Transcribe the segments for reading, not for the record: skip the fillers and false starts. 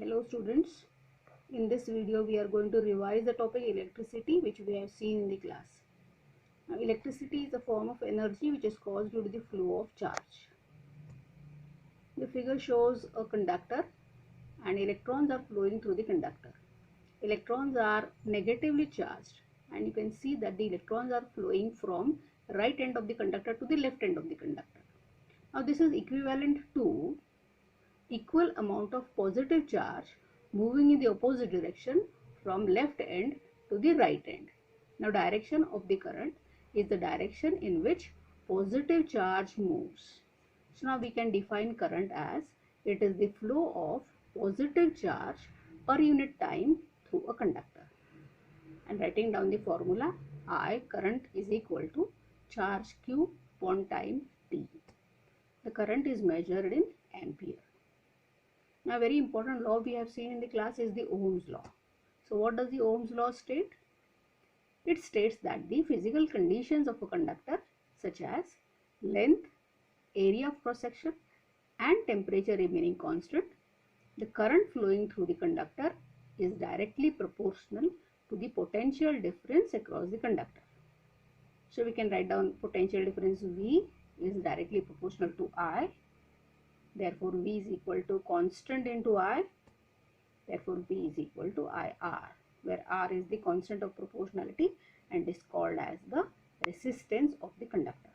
Hello students, in this video we are going to revise the topic electricity which we have seen in the class. Now, electricity is a form of energy which is caused due to the flow of charge. The figure shows a conductor and electrons are flowing through the conductor. Electrons are negatively charged and you can see that the electrons are flowing from right end of the conductor to the left end of the conductor. Now this is equivalent to equal amount of positive charge moving in the opposite direction from left end to the right end. Now direction of the current is the direction in which positive charge moves. So now we can define current as it is the flow of positive charge per unit time through a conductor. And writing down the formula, I current is equal to charge Q upon time T. The current is measured in ampere. Now, a very important law we have seen in the class is the Ohm's law. So, what does the Ohm's law state? It states that the physical conditions of a conductor such as length, area of cross section and temperature remaining constant, the current flowing through the conductor is directly proportional to the potential difference across the conductor. So, we can write down potential difference V is directly proportional to I. Therefore, V is equal to constant into I. Therefore, V is equal to IR, where R is the constant of proportionality and is called as the resistance of the conductor.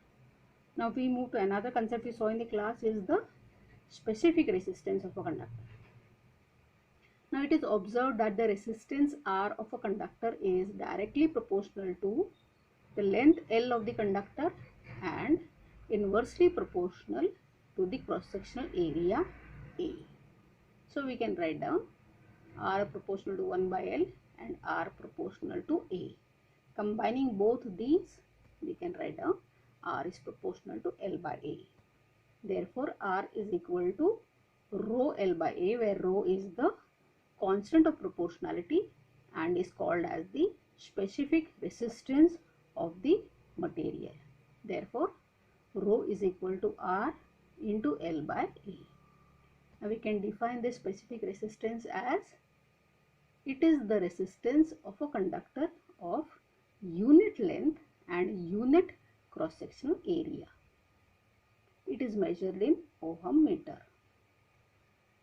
Now, we move to another concept we saw in the class is the specific resistance of a conductor. Now, it is observed that the resistance R of a conductor is directly proportional to the length L of the conductor and inversely proportional to the cross-sectional area A. So we can write down R proportional to 1 by L and R proportional to A. Combining both these, we can write down R is proportional to L by A. Therefore, R is equal to rho L by A, where rho is the constant of proportionality and is called as the specific resistance of the material. Therefore, rho is equal to R into L by A. Now we can define this specific resistance as it is the resistance of a conductor of unit length and unit cross-sectional area. It is measured in Ohm meter.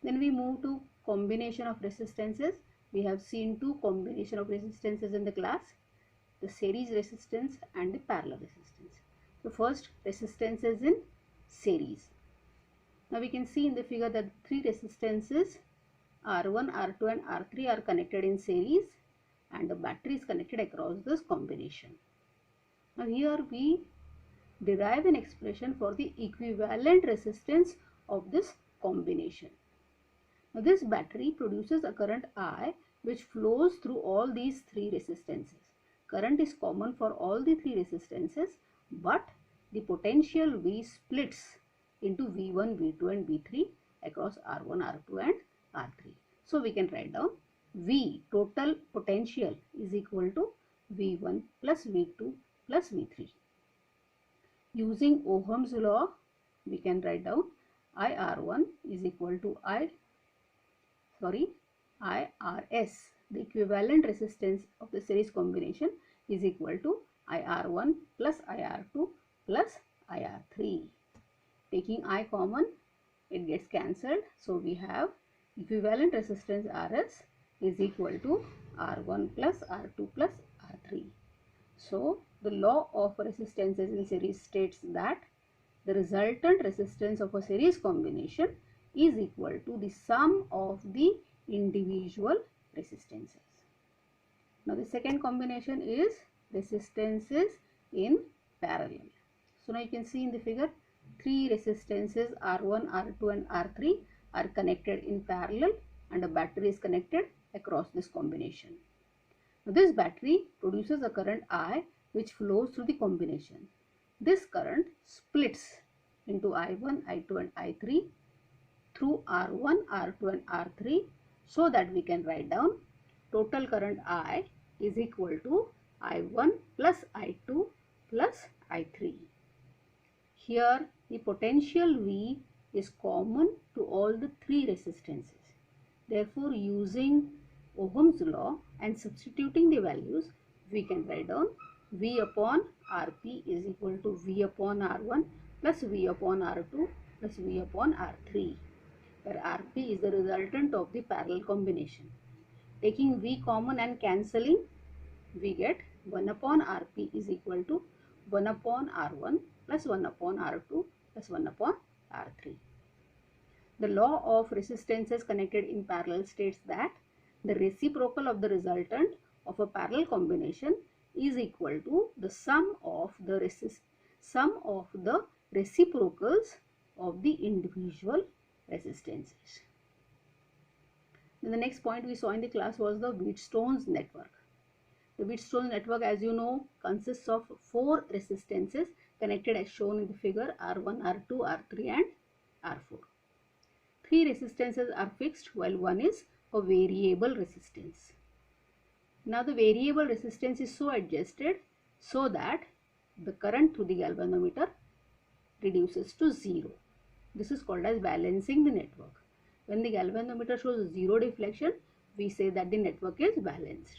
Then we move to combination of resistances. We have seen two combination of resistances in the class, the series resistance and the parallel resistance. So first, resistance is in series. Now we can see in the figure that three resistances R1, R2 and R3 are connected in series and the battery is connected across this combination. Now here we derive an expression for the equivalent resistance of this combination. Now this battery produces a current I which flows through all these three resistances. Current is common for all the three resistances, but the potential V splits into V1, V2 and V3 across R1, R2 and R3. So we can write down V total potential is equal to V1 plus V2 plus V3. Using Ohm's law, we can write down IR1 is equal to IRS. The equivalent resistance of the series combination is equal to IR1 plus IR2 plus IR3. Taking I common, it gets cancelled. So we have equivalent resistance RS is equal to R1 plus R2 plus R3. So the law of resistances in series states that the resultant resistance of a series combination is equal to the sum of the individual resistances. Now the second combination is resistances in parallel. So now you can see in the figure, three resistances R1, R2 and R3 are connected in parallel and a battery is connected across this combination. Now this battery produces a current I which flows through the combination. This current splits into I1, I2 and I3 through R1, R2 and R3, so that we can write down total current I is equal to I1 plus I2 plus I3. Here the potential V is common to all the three resistances. Therefore, using Ohm's law and substituting the values, we can write down V upon Rp is equal to V upon R1 plus V upon R2 plus V upon R3, where Rp is the resultant of the parallel combination. Taking V common and cancelling, we get 1 upon Rp is equal to 1 upon R1 plus 1 upon R2 plus 1 upon R3. The law of resistances connected in parallel states that the reciprocal of the resultant of a parallel combination is equal to the sum of the reciprocals of the individual resistances. Then the next point we saw in the class was the Wheatstone's network. The Wheatstone's network, as you know, consists of 4 resistances connected as shown in the figure R1, R2, R3 and R4. 3 resistances are fixed while one is a variable resistance. Now the variable resistance is so adjusted so that the current through the galvanometer reduces to 0. This is called as balancing the network. When the galvanometer shows 0 deflection, we say that the network is balanced.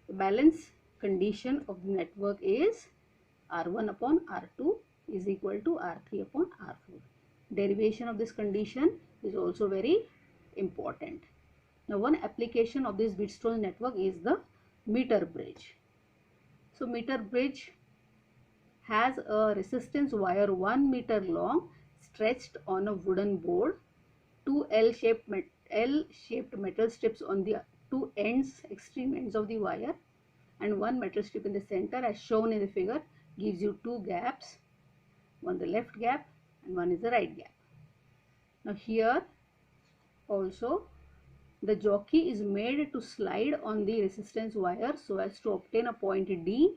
The balance condition of the network is R1 upon R2 is equal to R3 upon R4. Derivation of this condition is also very important. Now, one application of this Wheatstone network is the meter bridge. So, meter bridge has a resistance wire 1 meter long stretched on a wooden board, 2 L-shaped metal strips on the 2 ends, extreme ends of the wire, and 1 metal strip in the center as shown in the figure gives you 2 gaps, one the left gap and one is the right gap. Now here also the jockey is made to slide on the resistance wire so as to obtain a point D,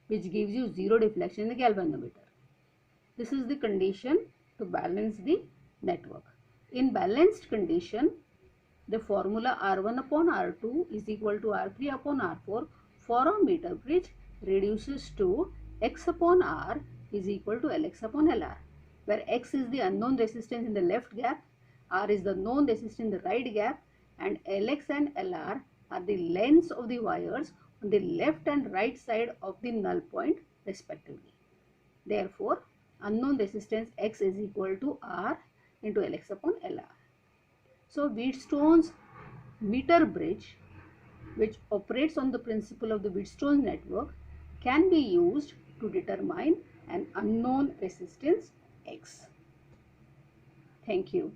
which gives you 0 deflection in the galvanometer. This is the condition to balance the network. In balanced condition, the formula R1 upon R2 is equal to R3 upon R4 for a meter bridge reduces to X upon R is equal to Lx upon Lr, where X is the unknown resistance in the left gap, R is the known resistance in the right gap, and Lx and Lr are the lengths of the wires on the left and right side of the null point respectively. Therefore, unknown resistance X is equal to R into Lx upon Lr. So, Wheatstone's meter bridge, which operates on the principle of the Wheatstone network, can be used to determine an unknown resistance X. Thank you.